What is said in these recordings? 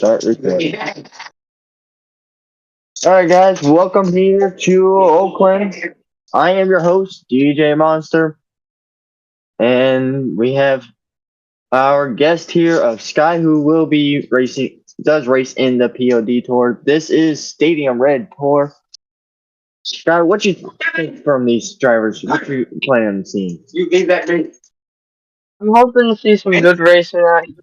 Start recording. Alright guys, welcome here to Oakland. I am your host, DJ Monster. And we have our guest here of Sky who will be race in the POD tour. This is Stadium Red Tour. Sky, what you think from these drivers? What you plan on seeing? You gave that me. I'm hoping to see some good racing out here.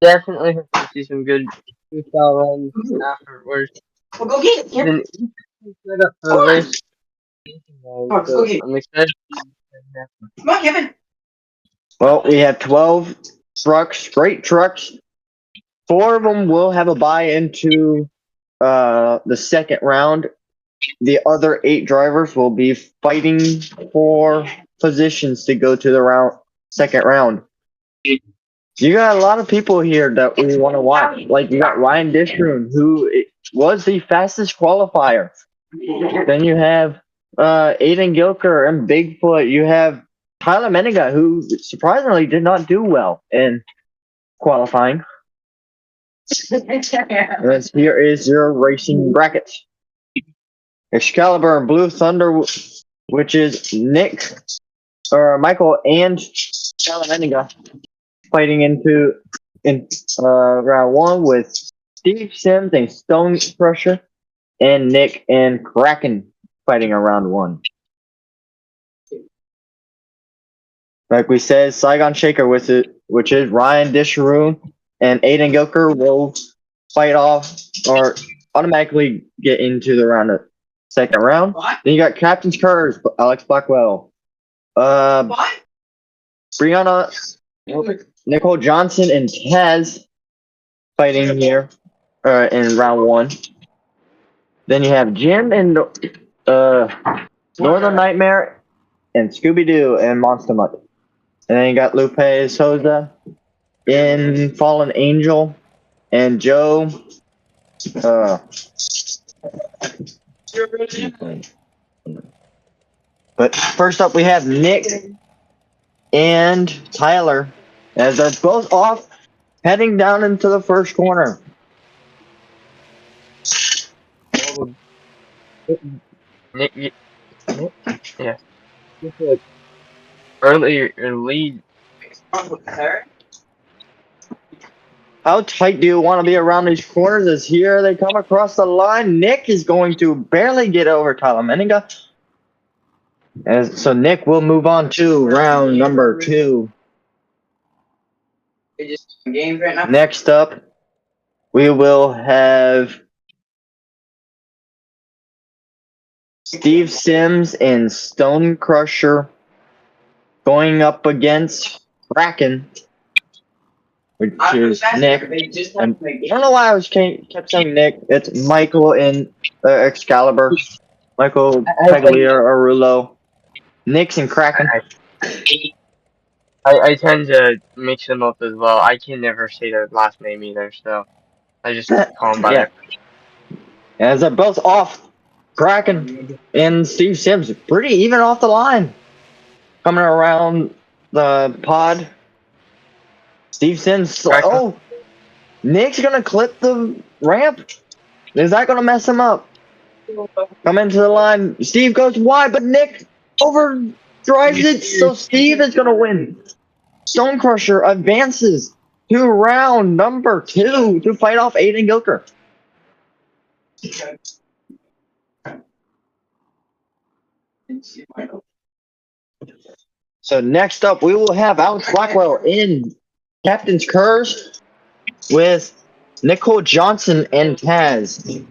Definitely hoping to see some good freestyle runs afterwards. Well, go get it, Kevin. Then set up for the race. Go get it. I'm excited. Come on, Kevin. Well, we have 12 trucks, great trucks. 4 of them will have a bye into the second round. The other 8 drivers will be fighting for positions to go to the second round. You got a lot of people here that we want to watch. Like you got Ryan Dishroon, who was the fastest qualifier. Then you have Aiden Gilker and Bigfoot. You have Tyler Meniga, who surprisingly did not do well in qualifying. Here is your racing brackets. Excalibur and Blue Thunder, which is Michael and Tyler Meniga fighting in round 1 with Steve Sims and Stone Crusher, and Nick and Kraken fighting in round 1. Like we said, Saigon Shaker which is Ryan Disharoon and Aiden Gilker will fight off or automatically get into the second round. Then you got Captain's Curse, Alex Blackwell. Brianna, Nicole Johnson, and Taz fighting here in round 1. Then you have Jim and Northern Nightmare and Scooby-Doo and Monster Mutt. And then you got Lupe Souza in Fallen Angel and Joe. But first up, we have Nick and Tyler as they're both off heading down into the first corner. Nick, yeah. Early lead. How tight do you want to be around these corners as here they come across the line? Nick is going to barely get over Tyler Meniga. So Nick will move on to round number 2. Next up, we will have Steve Sims and Stone Crusher going up against Kraken, which is Nick. And I don't know why I kept saying Nick. It's Michael and Excalibur. Michael Pagliarulo. Nick's and Kraken. I tend to mix them up as well. I can never say their last name either, so I just call them by their. As they're both off, Kraken and Steve Sims pretty even off the line. Coming around the pod. Steve Sims, Nick's gonna clip the ramp. Is that gonna mess him up? Come into the line. Steve goes wide, but Nick overdrives it, so Steve is gonna win. Stone Crusher advances to round number 2 to fight off Aiden Gilker. So next up, we will have Alex Blackwell in Captain's Curse with Nicole Johnson and Taz.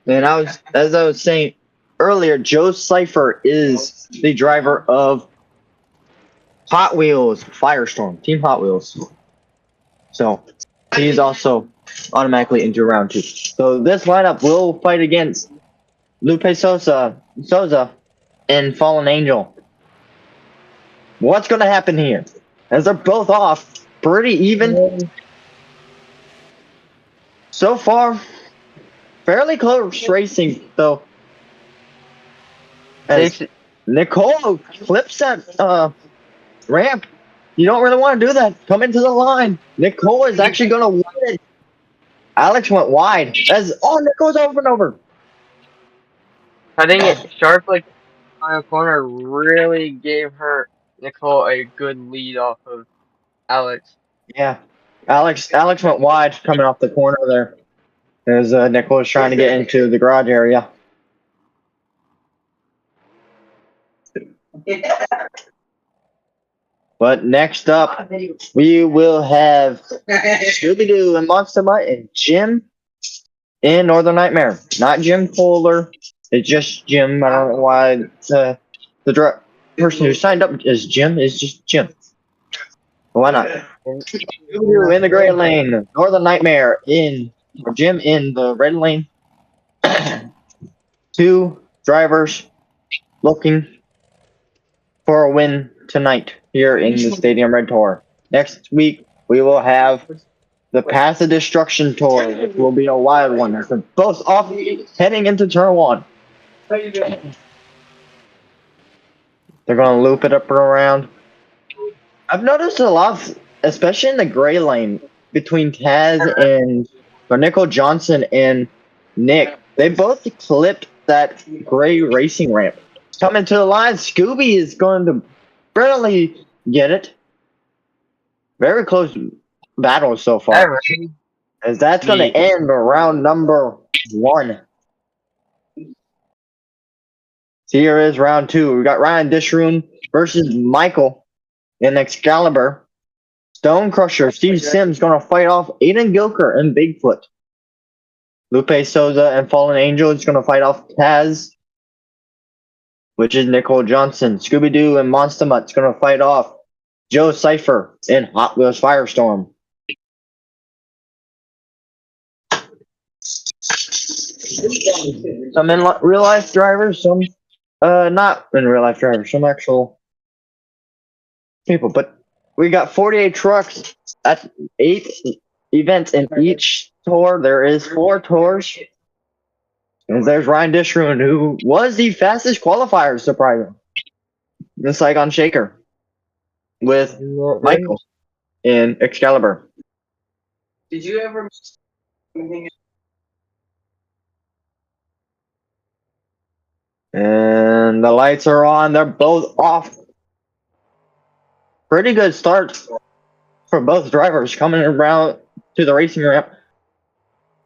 And as I was saying earlier, Joe Cipher is the driver of Hot Wheels Firestorm, Team Hot Wheels. So he's also automatically into round 2. So this lineup will fight against Lupe Souza and Fallen Angel. What's going to happen here? As they're both off, pretty even. So far, fairly close racing, though. As Nicole clips that ramp. You don't really want to do that. Come into the line. Nicole is actually going to win it. Alex went wide. That goes over and over. Cutting it sharp like on a corner really gave Nicole a good lead off of Alex. Yeah. Alex went wide coming off the corner there. As Nicole was trying to get into the garage area. But next up, we will have Scooby Doo and Monster Mutt and Jim in Northern Nightmare. Not Jim Kohler. It's just Jim. I don't know why the person who signed up as Jim is just Jim. Why not? Scooby Doo in the gray lane. Northern Nightmare in Jim in the red lane. Two drivers looking for a win tonight here in the Stadium Red Tour. Next week, we will have the Path of Destruction Tour, which will be a wild one. They're both off heading into turn one. They're going to loop it up and around. I've noticed a lot, especially in the gray lane, between Taz and Nicole Johnson and Nick. They both clipped that gray racing ramp. Coming to the line, Scooby is going to barely get it. Very close battle so far. As that's going to end round number 1. Here is round 2. We got Ryan Disharoon versus Michael in Excalibur. Stone Crusher, Steve Sims going to fight off Aiden Gilker and Bigfoot. Lupe Souza and Fallen Angel is going to fight off Taz, which is Nicole Johnson. Scooby-Doo and Monster Mutt's going to fight off Joe Cypher in Hot Wheels Firestorm. Some in real life drivers, some not in real life drivers, some actual people. But we got 48 trucks at 8 events in each tour. There is 4 tours. And there's Ryan Disharoon, who was the fastest qualifier, surprising. The Saigon Shaker with Michael in Excalibur. Did you ever? And the lights are on. They're both off. Pretty good start for both drivers coming around to the racing ramp.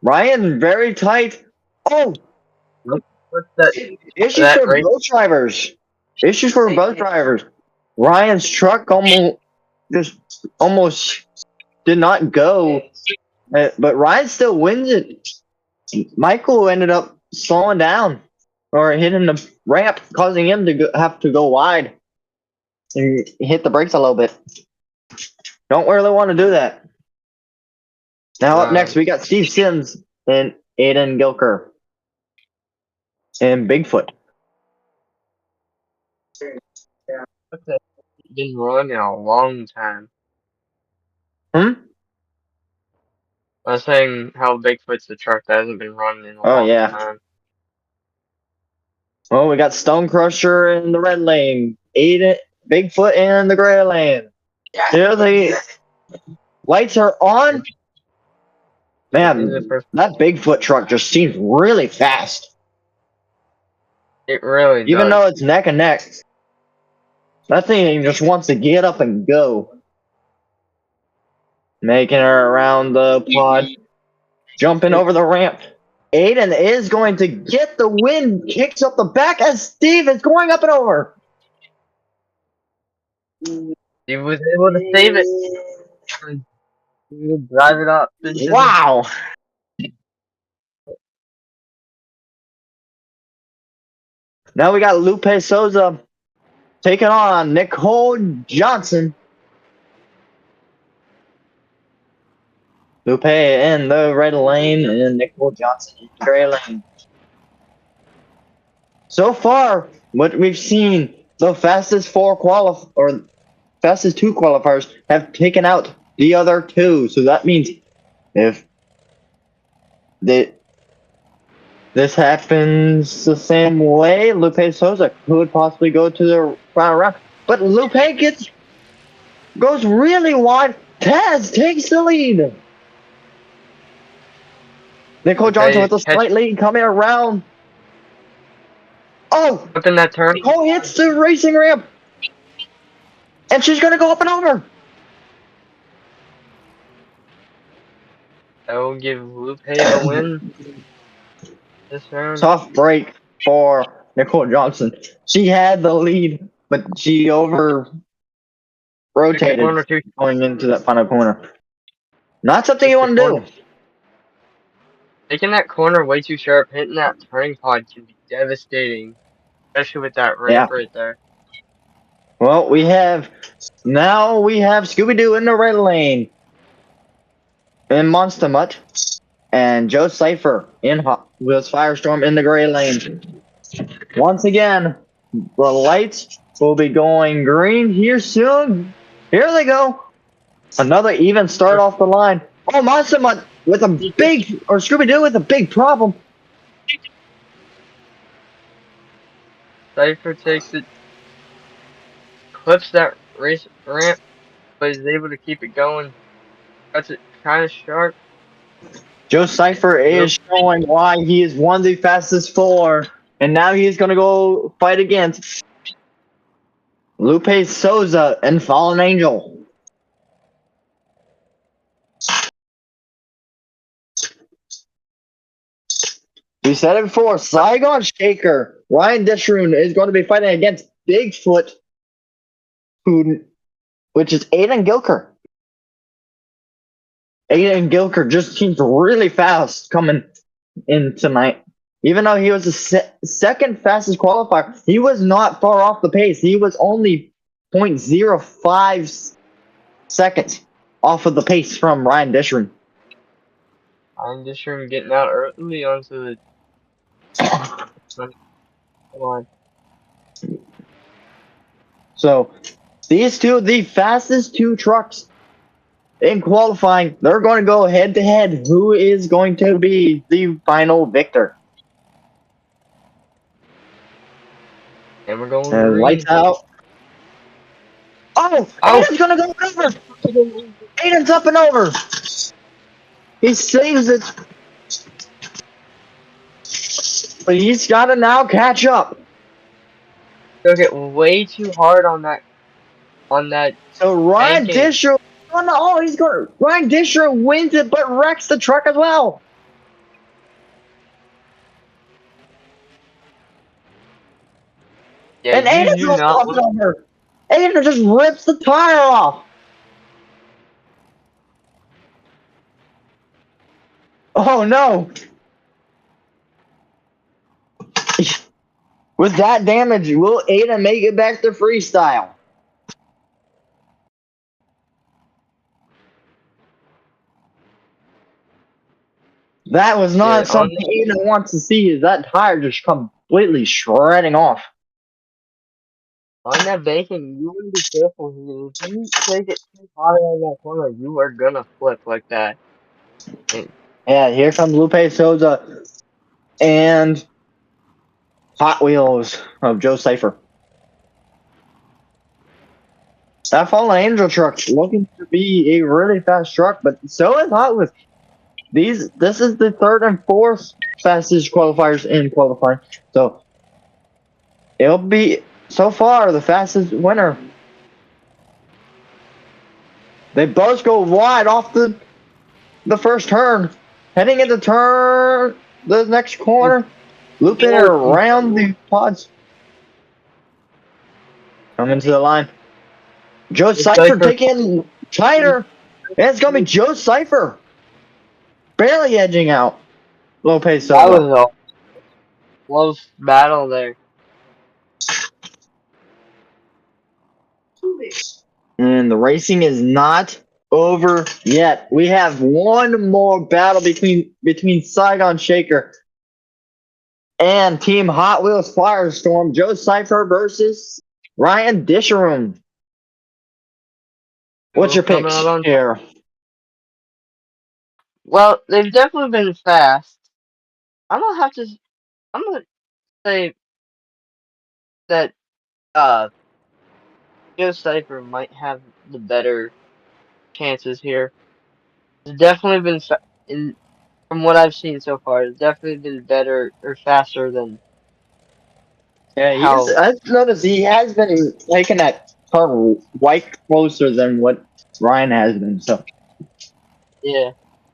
Ryan very tight. Oh! What's that? Issues for both drivers. Issues for both drivers. Ryan's truck almost did not go, but Ryan still wins it. Michael ended up slowing down or hitting the ramp, causing him to have to go wide and hit the brakes a little bit. Don't really want to do that. Now up next, we got Steve Sims and Aiden Gilker and Bigfoot. Been running in a long time. Hmm? I was saying how Bigfoot's the truck that hasn't been running in a long time. Well, we got Stone Crusher in the red lane, Aiden, Bigfoot in the gray lane. Here the lights are on. Man, that Bigfoot truck just seems really fast. It really does. Even though it's neck and neck. That thing just wants to get up and go. Making her around the pod. Jumping over the ramp. Aiden is going to get the win. Kicks up the back as Steve is going up and over. He was able to save it. He would drive it up. Wow. Now we got Lupe Souza taking on Nicole Johnson. Lupe in the red lane and Nicole Johnson in the gray lane. So far, what we've seen, the fastest 2 qualifiers have taken out the other 2. So that means if this happens the same way, Lupe Souza could possibly go to the final round. But Lupe goes really wide. Taz takes the lead. Nicole Johnson with a catch slight lead coming around. Oh! up in that turn. Nicole hits the racing ramp! And she's gonna go up and over! That will give Lupe the win this round. Tough break for Nicole Johnson. She had the lead, but she over rotated Corner two. going into that final corner. Not something you want to do. Taking that corner way too sharp, hitting that turning pod can be devastating, especially with that ramp right there. Well, now we have Scooby-Doo in the red lane. And Monster Mutt. And Joe Cypher in Hot Wheels Firestorm in the gray lane. Once again, the lights will be going green here soon. Here they go. Another even start off the line. Oh, Monster Mutt with a big, or Scooby-Doo with a big problem. Cypher takes it, clips that race ramp, but is able to keep it going. That's it kind of sharp. Joe Cypher is showing why he is one of the fastest four. And now he's going to go fight against Lupe Souza and Fallen Angel. We said it before, Saigon Shaker, Ryan Disharoon is going to be fighting against Bigfoot, which is Aiden Gilker. Aiden Gilker just seems really fast coming in tonight. Even though he was the second fastest qualifier, he was not far off the pace. He was only 0.05 seconds off of the pace from Ryan Disharoon. Ryan Disharoon getting out early onto the line. So these two, the fastest two trucks in qualifying, they're going to go head to head. Who is going to be the final victor? And we're going And green. lights out. Oh, Aiden's going to go over. Aiden's up and over. He saves it. But he's got to now catch up. Took it way too hard on that. So Ryan banking. Disher, Ryan Disher wins it, but wrecks the truck as well. Yeah, And Aiden's you do not up and over. Aiden just rips the tire off. Oh no. With that damage, will Aiden make it back to freestyle? That was not something Aiden wants to see. Is that tire just completely shredding off? On that banking, you want to be careful here. If you take it too high on that corner, you are gonna flip like that. Yeah, here comes Lupe Souza and Hot Wheels of Joe Cypher. That Fallen Angel truck looking to be a really fast truck, but so is Hot Wheels. This is the third and fourth fastest qualifiers in qualifying. So it'll be so far the fastest winner. They both go wide off the first turn. Heading into the next corner. Looping around the pods. Coming to the line. Joe Cypher taking tighter. And it's going to be Joe Cypher. Barely edging out Lopez Sosa. That was a close battle there. And the racing is not over yet. We have one more battle between Saigon Shaker and Team Hot Wheels Firestorm. Joe Cypher versus Ryan Disharoon. What's your pick here? Well, they've definitely been fast. I'm gonna say that Joe Cypher might have the better chances here. It's definitely been From what I've seen so far, it's definitely been better or faster than Yeah, how. I've noticed he has been taking that car way closer than what Ryan has been. So Yeah,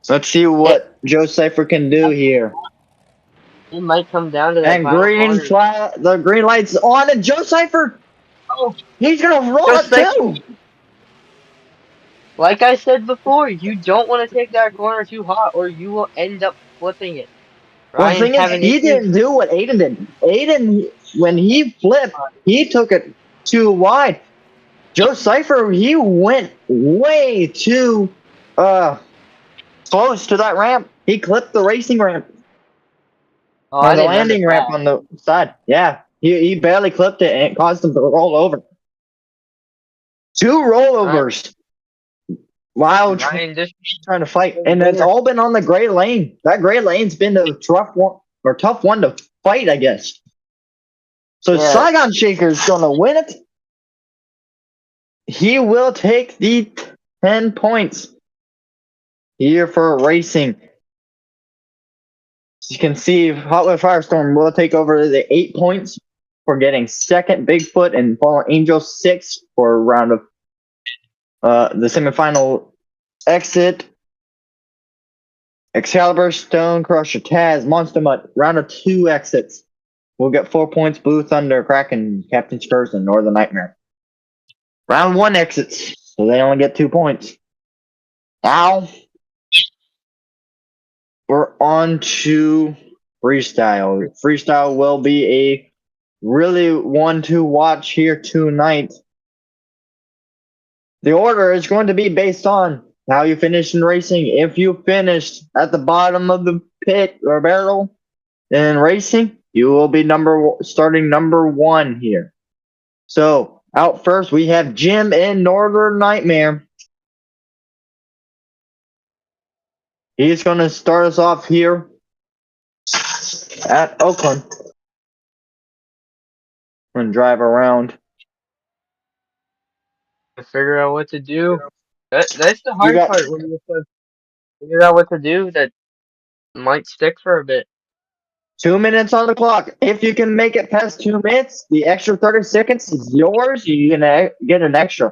let's see it, what Joe Cipher can do here. it might come down to that And final green corner. flag, the green light's on, and Joe Cipher, Oh, he's gonna roll just it like too. I said before, you don't want to take that corner too hot, or you will end up flipping it. Well, the Ryan's thing is, having he issues. didn't do what Aiden did. Aiden, when he flipped, he took it too wide. Joe Cipher, he went way too close to that ramp. He clipped the racing ramp Oh, or I the didn't notice landing ramp that. on the side. Yeah, he barely clipped it and it caused him to roll over. Two Ryan, rollovers while Ryan just trying to fight, and it's all been on the gray lane. That gray lane's been the tough one to fight, I guess. So yeah. Saigon Shaker's gonna win it. He will take the 10 points here for racing. As you can see, Hotwire Firestorm will take over the 8 points for getting second, Bigfoot, and Fallen Angel 6 for a round of the semifinal exit. Excalibur, Stone Crusher, Taz, Monster Mutt, round of 2 exits. We'll get 4 points. Blue Thunder, Kraken, Captain Spurs, and Northern Nightmare. Round 1 exits, so they only get 2 points. Now we're on to freestyle. Freestyle will be a really one to watch here tonight. The order is going to be based on how you finish in racing. If you finished at the bottom of the pit or barrel in racing, you will be starting number 1 here. So out first we have Jim in Northern Nightmare. He's going to start us off here at Oakland. I'm going to drive around. To figure out what to do. That's the You hard got part when you have to figure out what to do. That might stick for a bit. 2 minutes on the clock. If you can make it past 2 minutes, the extra 30 seconds is yours. You can get an extra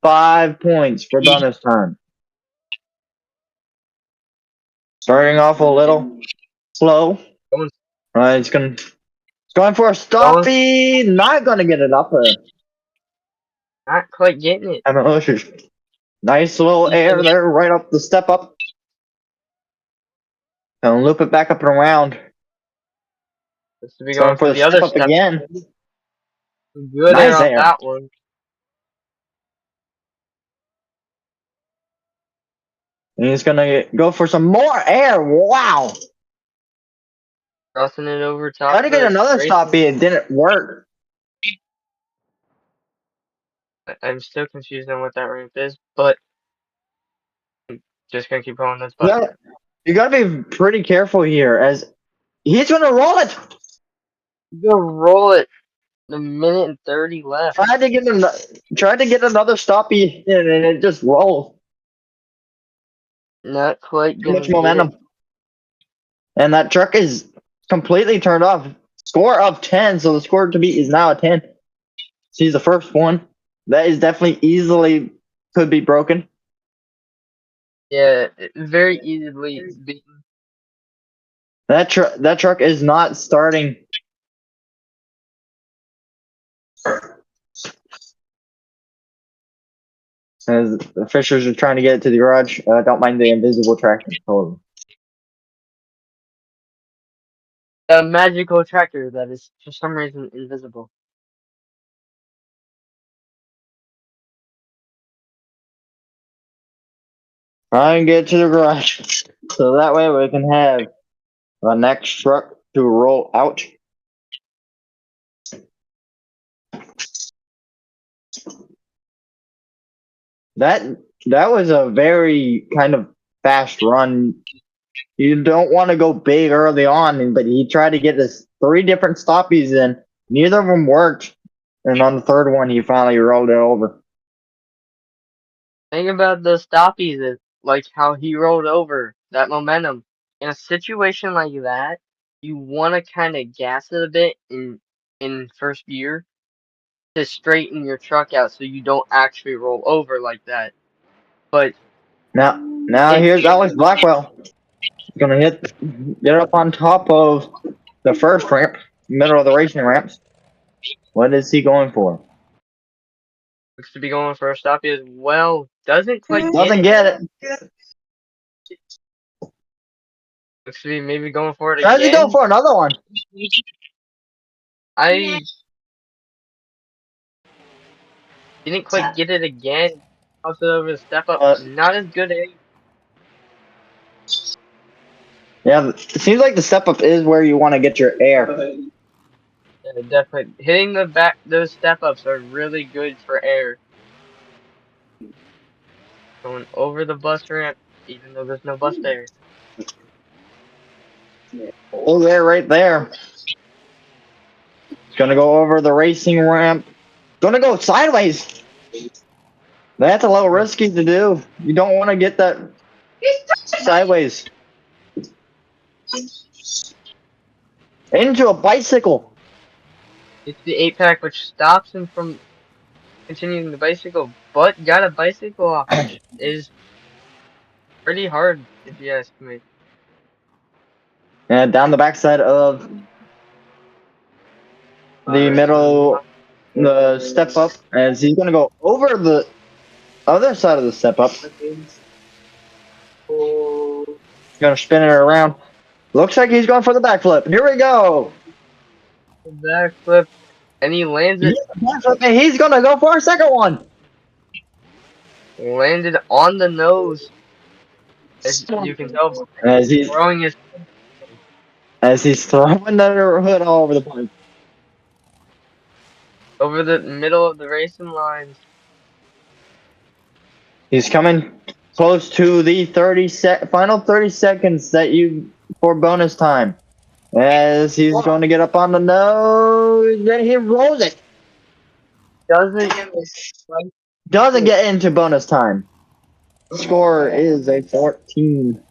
5 points for bonus time. Starting off a little slow. Going, It's going for a going, stoppie. Not gonna get it up there. not quite getting it. Nice little air there, right up the step up. And loop it back up and around. This to be Going going for for the the step other up step. again. Good air Nice off air. that one. And he's gonna go for some more air. Wow. Crossing it over top Tried to of get the another race. stoppie. It didn't work. I'm still confused on what that ramp is, but just gonna keep going this You button. gotta, you gotta be pretty careful here as he's gonna roll it. You go roll it. A minute and 30 left. Tried to get another stoppie in and it just rolled. Not quite Too gonna much get it. momentum. And that truck is completely turned off. Score of 10, so the score to beat is now a 10. She's the first one. That is definitely easily could be broken. Yeah, very easily beaten. That truck is not starting. As the Fishers are trying to get it to the garage. Don't mind the invisible tractor. Totally. A magical tractor that is for some reason invisible. Try and get to the garage. So that way we can have the next truck to roll out. That that was a very kind of fast run. You don't want to go big early on, but he tried to get us 3 different stoppies in. Neither of them worked. And on the third one, he finally rolled it over. Think about the stoppies is like how he rolled over that momentum. in a situation like that, you want to kind of gas it a bit in first gear to straighten your truck out so you don't actually roll over like that. But Now if here's Alex Blackwell. He's gonna get up on top of the first ramp, middle of the racing ramps. What is he going for? looks to be going for a stop as well, doesn't quite get Doesn't it. get it. Looks to be maybe going for it Tries to go again. for another one. I didn't quite get it again. Tossed it over the step up. Not as good as Yeah, it seems like the step up is where you want to get your air. definitely hitting the back. Those step ups are really good for air. Going over the bus ramp, even though there's no bus there. Oh, there, right there. It's gonna go over the racing ramp. Gonna go sideways. That's a little risky to do. You don't want to get that sideways into a bicycle. It's the 8-pack which stops him from continuing the bicycle, but got a bicycle off, which is pretty hard if you ask me. And down the backside of the middle, the step up, as he's gonna go over the other side of the step up. Gonna spin it around. Looks like he's going for the backflip. Here we go. Backflip, and he lands it. And he's gonna go for a second one. Landed on the nose, as you can tell. As he's Throwing his throwing the hood all over the place. over the middle of the racing lines. He's coming close to the final 30 seconds that you for bonus time. As he's going to get up on the nose, then he rolls it. Doesn't get into bonus time. Score is a 14.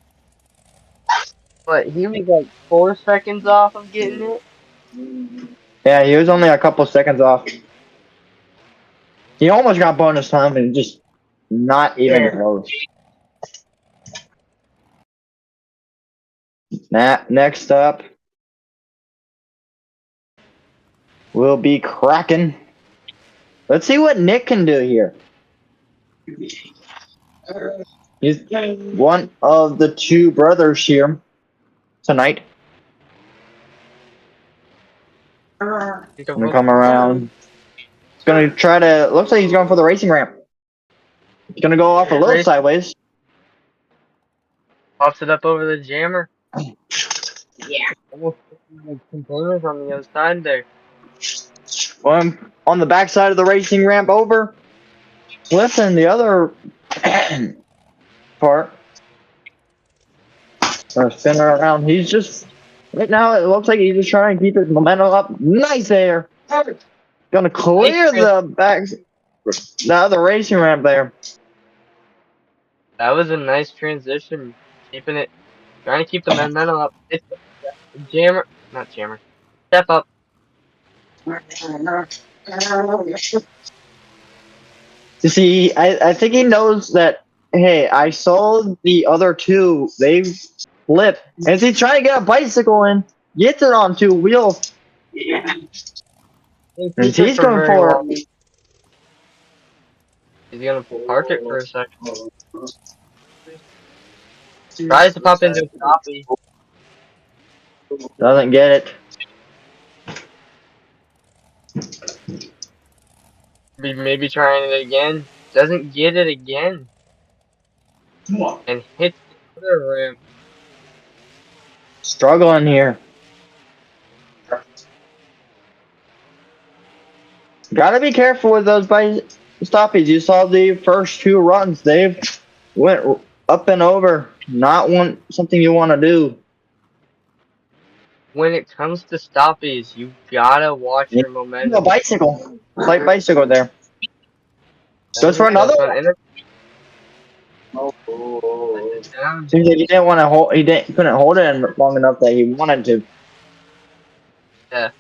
But he was like 4 seconds off of getting it. Yeah, he was only a couple seconds off. He almost got bonus time and just not even close. Next up will be Kraken. Let's see what Nick can do here. He's one of the two brothers here tonight. Gonna come around. He's gonna try to. Looks like he's going for the racing ramp. He's gonna go off a little sideways. Pops it up over the jammer. Yeah. Almost components on the other side there. On the back side of the racing ramp over. Flipping the other part. Spinning around. He's just right now. It looks like he's just trying to keep his momentum up. Nice air. Gonna clear the other racing ramp there. That was a nice transition. Keeping it, trying to keep the momentum up. It's jammer, not jammer. Step up. You see, I think he knows that. Hey, I saw the other two. They flip. As he's trying to get a bicycle in, gets it on two wheels. And he's going for. He's gonna park it for a second. Tries to pop into a copy. Doesn't get it. Maybe trying it again. Doesn't get it again. And hits the other ramp. Struggling here. Gotta be careful with those stoppies. You saw the first two runs. They've went up and over. Not something you want to do. When it comes to stoppies, you gotta watch your momentum. A bicycle. Slight bicycle there. Goes for another one. Down. Seems like he didn't want to hold. Couldn't hold it in long enough that he wanted to. Yeah.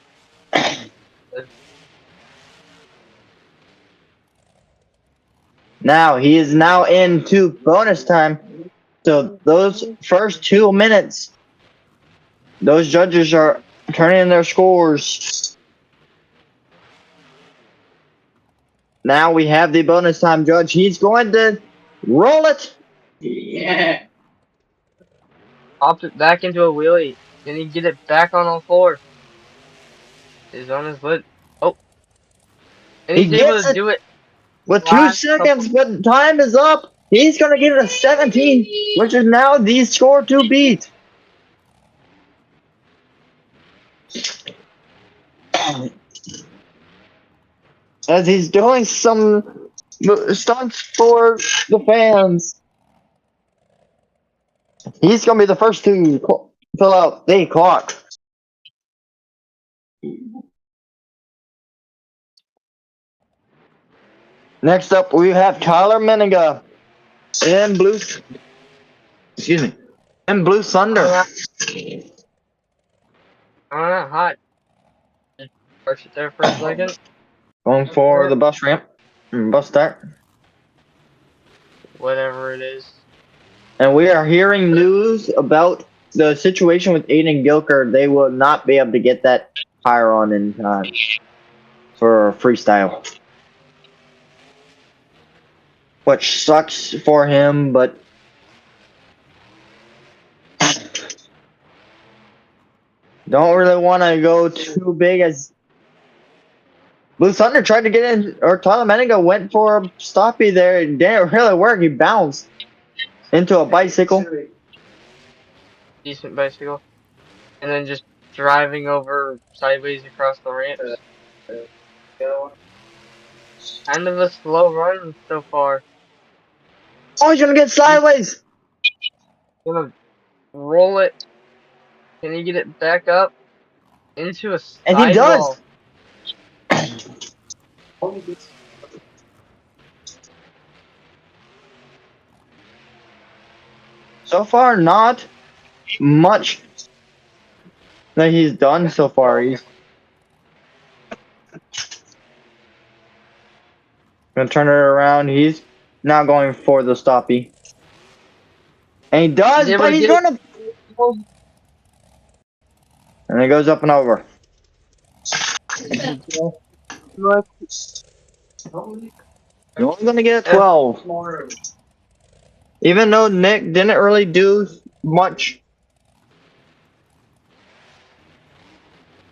Now he is now into bonus time. So those first 2 minutes, those judges are turning in their scores. Now we have the bonus time judge. He's going to roll it. Yeah. Popped it back into a wheelie. Then he get it back on all four. Is on his lid. Oh. And He he's able gets to it do it with 2 last couple. seconds, but time is up. He's going to get it a 17, which is now the score to beat. As he's doing some stunts for the fans. He's going to be the first to fill out the clock. Next up, we have Tyler Meniga in Blue. Excuse me. In Blue Thunder. Alright, hot. Parks it there for a second. Going for the bus ramp. Bus start. Whatever it is. And we are hearing news about the situation with Aiden Gilker. They will not be able to get that tire on in time for freestyle. Which sucks for him, but don't really want to go too big as Blue Thunder tried to get in, or Tyler Meniga went for a stoppie there. It didn't really work. He bounced into a bicycle. Decent bicycle. And then just driving over sideways across the ramps. Kind of a slow run so far. Oh, he's gonna get sideways. Gonna roll it. Can he get it back up into a And he sidewall? does. So far, not much that he's done so far. He's gonna turn it around. He's not going for the stoppie. And he does, He's able but to he's get it. gonna. And it goes up and over. You're only gonna get a 12. Even though Nick didn't really do much,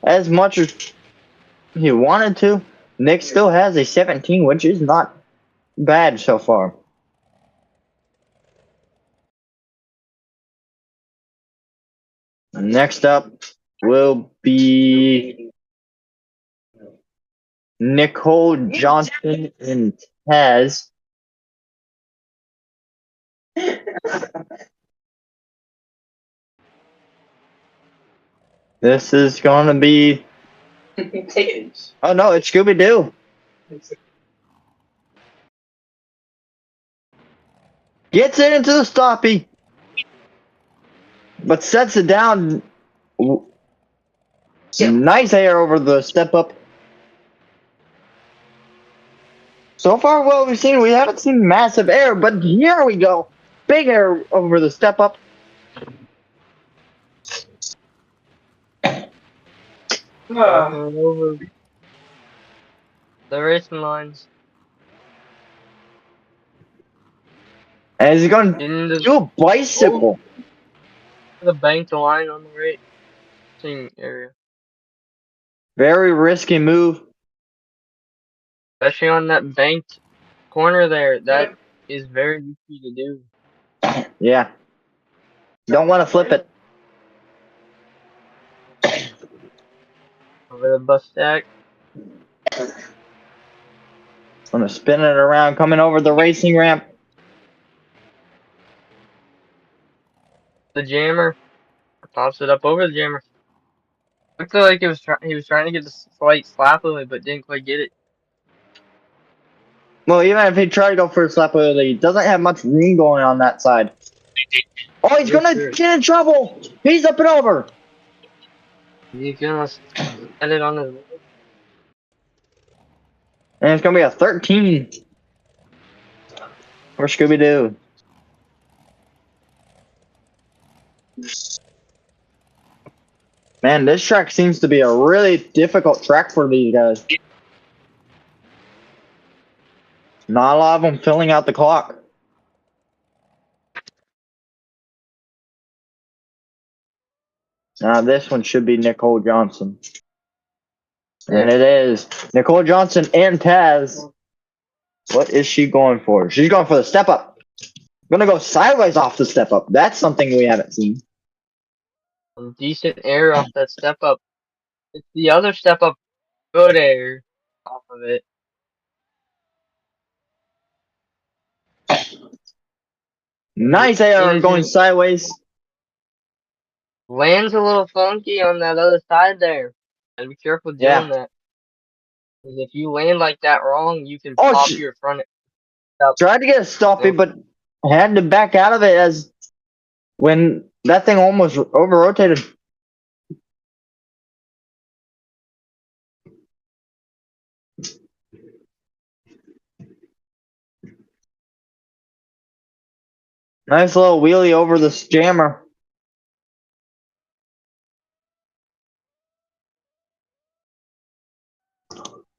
as much as he wanted to, Nick still has a 17, which is not bad so far. Next up will be Nicole Johnson and Taz. This is gonna be. Oh no, it's Scooby Doo. Gets it into the stoppie, but sets it down. Nice air over the step up. So far, what we've seen, we haven't seen massive air, but here we go. Big air over the step up. Over the racing lines. And he's going to Into do a bicycle. the banked line on the racing area. Very risky move. Especially on that banked corner there. That is very risky to do. Yeah. Don't want to flip it. Over the bus stack. Gonna spin it around, coming over the racing ramp. The jammer. Pops it up over the jammer. Looked like he was trying to get a slight slap of it, but didn't quite get it. Well, even if he tried to go for a slap, he doesn't have much room going on that side. Oh, he's For gonna sure. get in trouble. He's up and over. He's gonna set it on his. And it's gonna be a 13 for Scooby Doo. Man, this track seems to be a really difficult track for these guys. Not a lot of them filling out the clock. Now this one should be Nicole Johnson. And it is. Nicole Johnson and Taz. What is she going for? She's going for the step up. Gonna go sideways off the step up. That's something we haven't seen. Some decent air off that step up. It's the other step up, good air off of it. Nice air going sideways. Lands a little funky on that other side there. Gotta be careful doing Yeah. that. Because if you land like that wrong, you can Oh, pop she your front up. tried to get a stoppie, but had to back out of it as when that thing almost over rotated. Nice little wheelie over the jammer.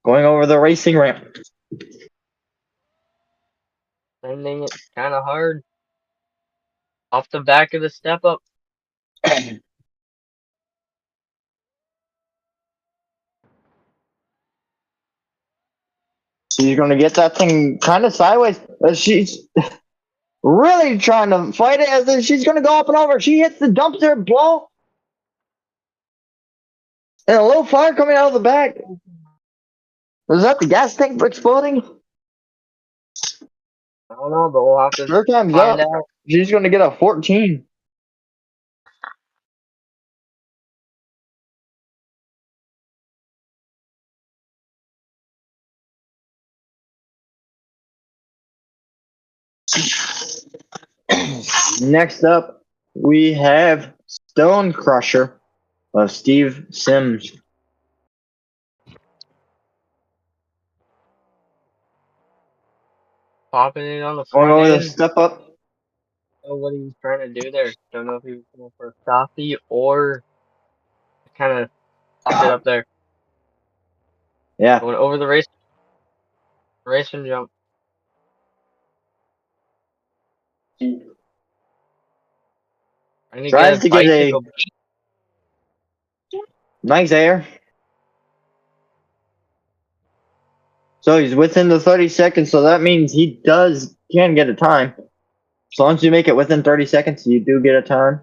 Going over the racing ramp. Landing it kind of hard. Off the back of the step up. She's going to get that thing kind of sideways. She's really trying to fight it as if she's going to go up and over. She hits the dumpster blow. And a little fire coming out of the back. Was that the gas tank exploding? I don't know, but we'll have to Her time's find up. out. She's going to get a 14. Next up, we have Stone Crusher of Steve Sims. Popping it on the Going front over the end. step up. Don't know what he was trying to do there. Don't know if he was going for a softy or kind of pop it up there. Yeah. Going over the race and jump. Trying to Tries to get a bicycle. nice air. So he's within the 30 seconds, so that means he can get a time. As long as you make it within 30 seconds, you do get a time.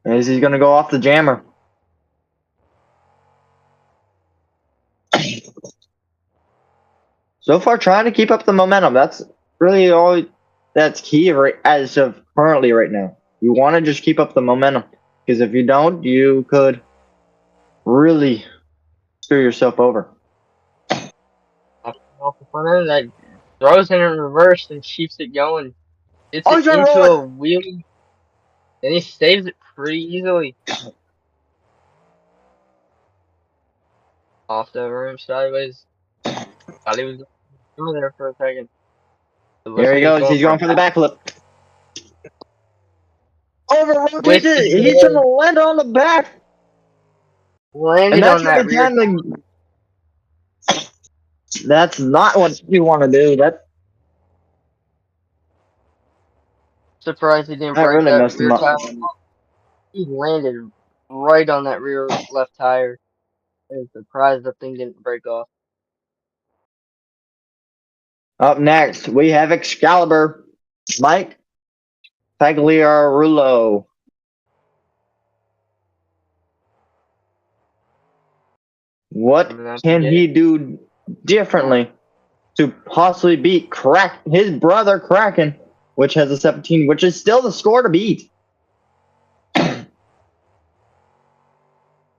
As he's going to go off the jammer. So far, trying to keep up the momentum. That's really all that's key right as of currently right now. You want to just keep up the momentum. Because if you don't, you could really screw yourself over. Off the front end, that throws it in reverse and keeps it going. Gets Oh, it he's going to into roll a wheelie, and he saves it pretty easily. Off the rim sideways. Thought he was over there for a second. It it. looks Here he like he's goes. going He's for a going for the backflip. Over rotated. twisted He's going to head. land on the back. And Landed that's on going that to be rear. time to. That's not what you want to do. Surprised he didn't That break really that messed him rear up. tire. He landed right on that rear left tire. I was surprised the thing didn't break off. Up next, we have Excalibur, Mike Pagliarulo. What Coming out to can get he it. do differently to possibly beat his brother Kraken, which has a 17, which is still the score to beat? There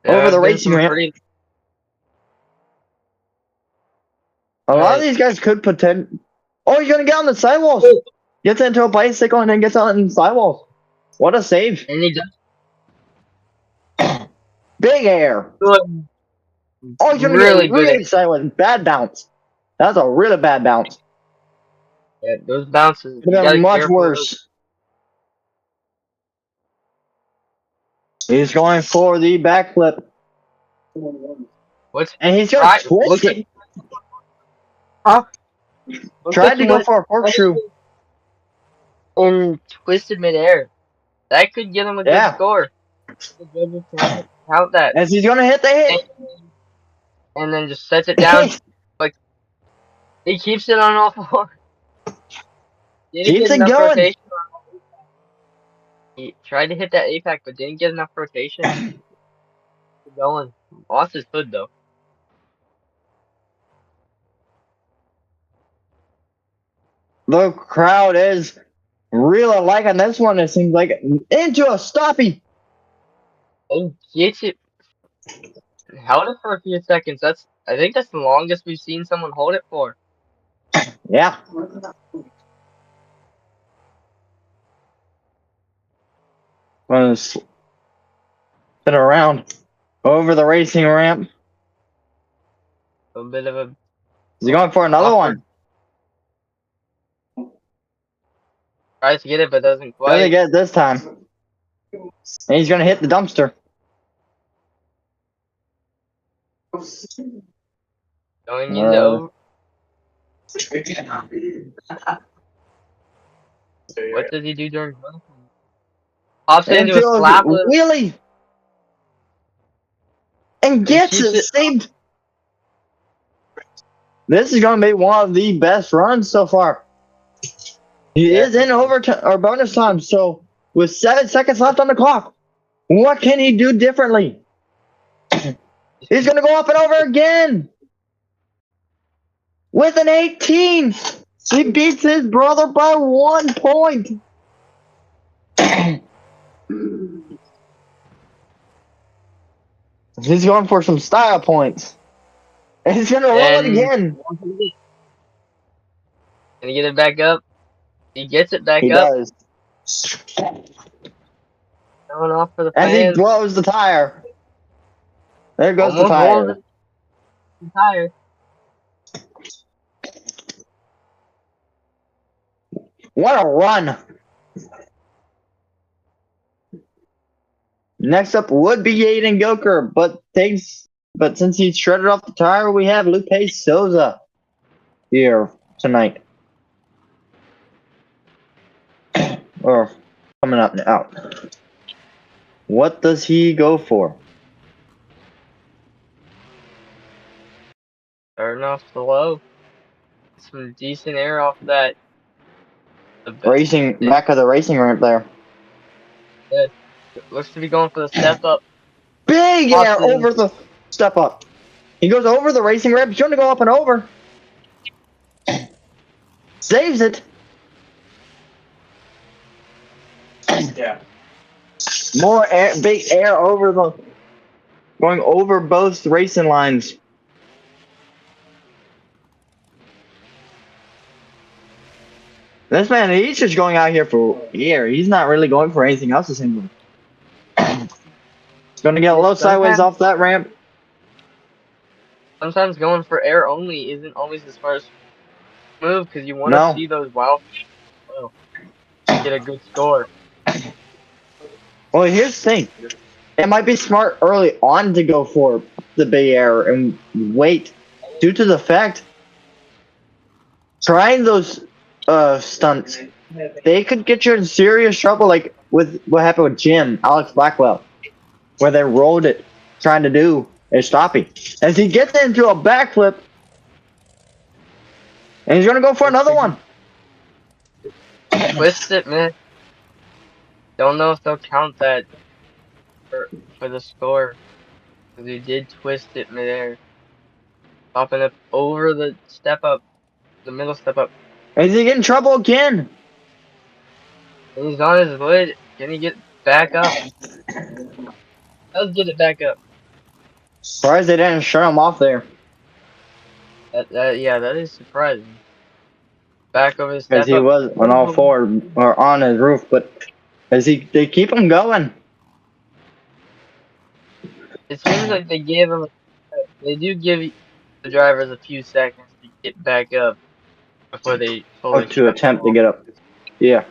Over the have been racing some ramp. A lot of these guys could pretend. Oh, you're gonna get on the sidewalls. Gets into a bicycle and then gets on sidewalls. What a save. And he does Big air. good. Oh, he's gonna Really get good. really excited. Bad bounce. That's a really bad bounce. Yeah, those bounces. Could You have gotta been much careful with those. worse. He's going for the backflip. What's And he's gonna right? twist it. Huh? Looks Tried like to he go went for a corkscrew. and twisted midair. That could get him a good Yeah. score. The judges count that. As he's gonna hit the hit. And then just sets it down. Like he keeps it on all four. Didn't Keeps get it enough going. rotation. He tried to hit that apex, but didn't get enough rotation. Keep going. Lost his hood though. The crowd is really liking this one. It seems like into a stoppie. And gets it. Held it for a few seconds. I think that's the longest we've seen someone hold it for. Yeah. Gonna spin around over the racing ramp. A bit of a Is he going for another awkward. one? Tries to get it, but doesn't Doesn't quite. get it this time. And he's gonna hit the dumpster. Going into over. What does he do during run? Pops it into a slap with wheelie. And gets keeps it it. saved. This is gonna be one of the best runs so far. He is in overtime or bonus time, so with 7 seconds left on the clock, what can he do differently? He's gonna go up and over again with an 18. He beats his brother by 1 point. He's going for some style points. And he's gonna roll it again. Can he get it back up? He gets it back He up. does. Going off for the As he fans. blows the tire. There goes Almost the tire. rolls the tire. What a run. Next up would be Aiden Goker, but since he shredded off the tire, we have Lupe Souza here tonight. Or coming up now. What does he go for? Starting off slow. Some decent air off that. Racing back of the racing ramp there. Good. Looks to be going for the step up. Big air Austin. over the step up. He goes over the racing ramp. He's going to go up and over. Saves it. Yeah. More air, big air over going over both racing lines. This man, he's just going out here for air. He's not really going for anything else this seems. He's going to get a little sideways off that ramp. Sometimes going for air only isn't always the smartest move because you want to see those wild get a good score. Well, here's the thing. It might be smart early on to go for the big air and wait due to the fact trying those stunts, they could get you in serious trouble, like with what happened with Alex Blackwell, where they rolled it trying to do a stoppie. As he gets into a backflip, and he's gonna go for another one. Twist it, man. Don't know if they'll count that for the score. Because he did twist it midair. Popping up over the step up. The middle step up. Is he getting in trouble again? And he's on his lid. Can he get back up? Let's get it back up. Surprised they didn't shut him off there. Yeah, that is surprising. Back over the because step he up. was on all four or on his roof, but they keep him going. It seems like they do give the drivers a few seconds to get back up before they Or fully to shut them attempt to off. get up. Yeah.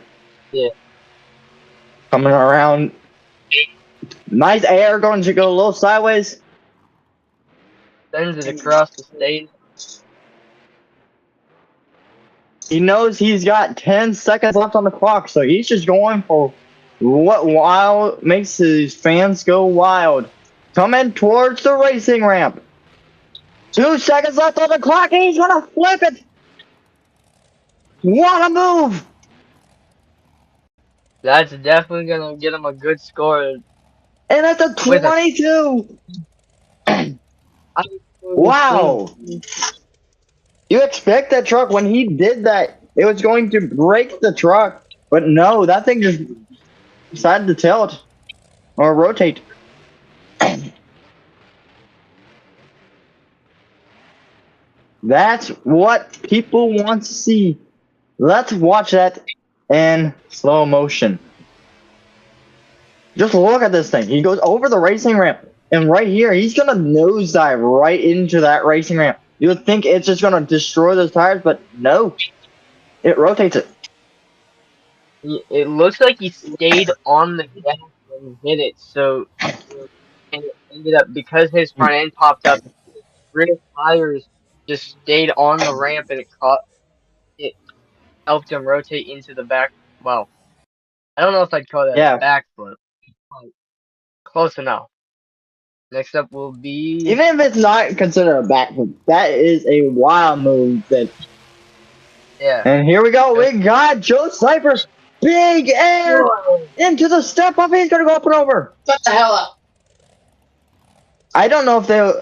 Yeah. Coming around. Nice air going to go a little sideways. Sends it across the stage. He knows he's got 10 seconds left on the clock, so he's just going for what wild makes his fans go wild. Coming towards the racing ramp. 2 seconds left on the clock, and he's gonna flip it. What a move! That's definitely gonna get him a good score. And it's a With a 22. I Wow. You expect that truck when he did that, it was going to break the truck, but no, that thing just decided to tilt or rotate. That's what people want to see. Let's watch that in slow motion. Just look at this thing. He goes over the racing ramp, and right here, he's gonna nosedive right into that racing ramp. You would think it's just gonna destroy those tires, but no, it rotates it. It looks like he stayed on the gas when he hit it, so and it ended up because his front end popped up. Rear tires just stayed on the ramp, and it helped him rotate into the back. Well, I don't know if I'd call that a Yeah, backflip. Close enough. Next up will be even if it's not considered a backflip, that is a wild move. yeah. And here we go. We got Joe Cypher, big air into the step up. He's gonna go up and over. Shut the hell up. I don't know if they.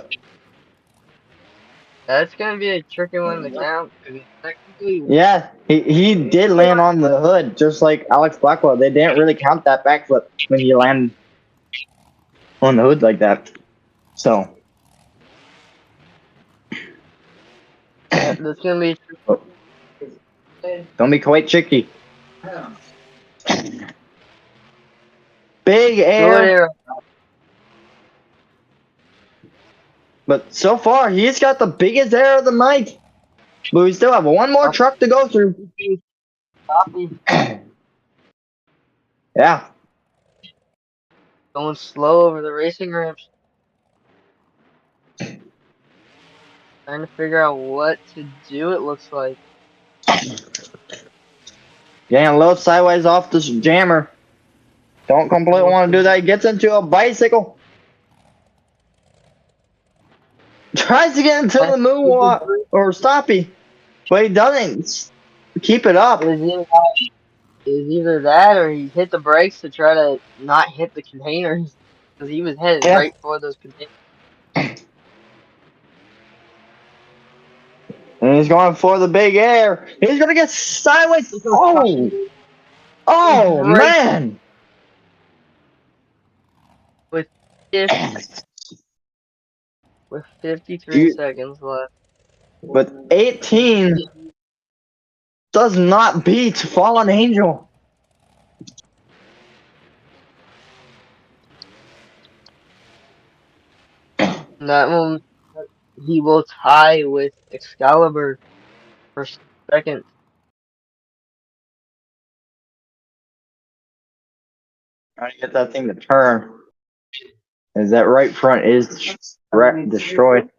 That's gonna be a tricky one to count because technically Yeah, he did land on the hood just like Alex Blackwell. They didn't really count that backflip when you land on the hood like that. So that's gonna be don't be quite tricky. Big good air, air. but so far he's got the biggest air of the night. But we still have one more truck to go through. Yeah. Going slow over the racing ramps. Trying to figure out what to do, it looks like. Getting a little sideways off this jammer. Don't completely want to do that. He gets into a bicycle. Tries to get into the moonwalk or stoppy, but he doesn't keep it up. Is either that or he hit the brakes to try to not hit the containers because he was headed Yeah. right for those containers. And he's going for the big air. He's going to get sideways. Oh, man. With 53 seconds left. But 18 does not beat Fallen Angel. That one, he will tie with Excalibur for second. Trying to get that thing to turn. As that right front is destroyed.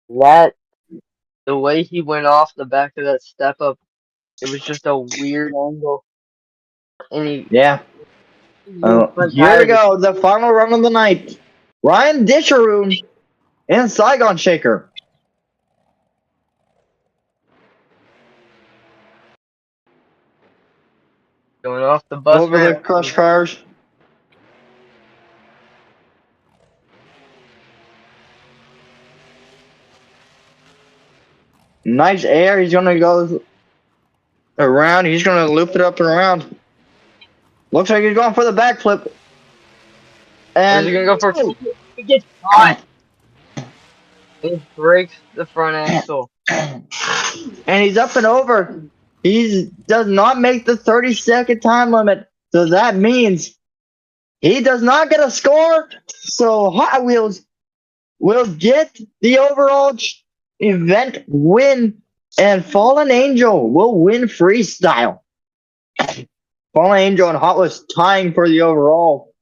The way he went off the back of that step up, it was just a weird angle. And Yeah. Here we go. The final run of the night. Ryan Disharoon and Saigon Shaker. going off the bus Over the ramp. crush cars. Nice air. He's gonna go around. He's gonna loop it up and around. Looks like he's going for the backflip. And And he's gonna go for he gets caught. It breaks the front axle. And he's up and over. He does not make the 30-second time limit. So that means he does not get a score. So Hot Wheels will get the overall event win. And Fallen Angel will win freestyle. Fallen Angel and Hot Wheels tying for the overall.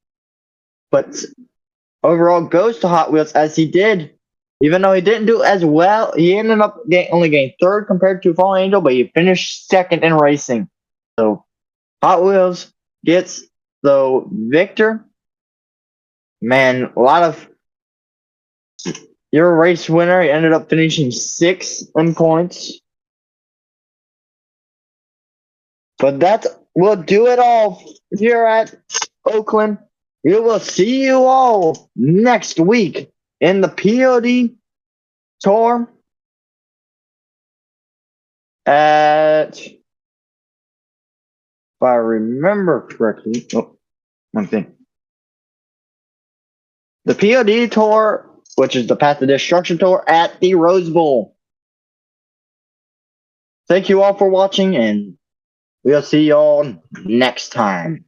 But overall goes to Hot Wheels as he did. Even though he didn't do as well, he ended up only getting third compared to Fallen Angel, but he finished second in racing. So Hot Wheels gets the victor. Man, a lot of your race winner. He ended up finishing sixth in points. But that will do it all here at Oakland. We will see you all next week in the POD tour at, if I remember correctly, one thing. The POD tour, which is the Path to Destruction tour at the Rose Bowl. Thank you all for watching, and we'll see you all next time.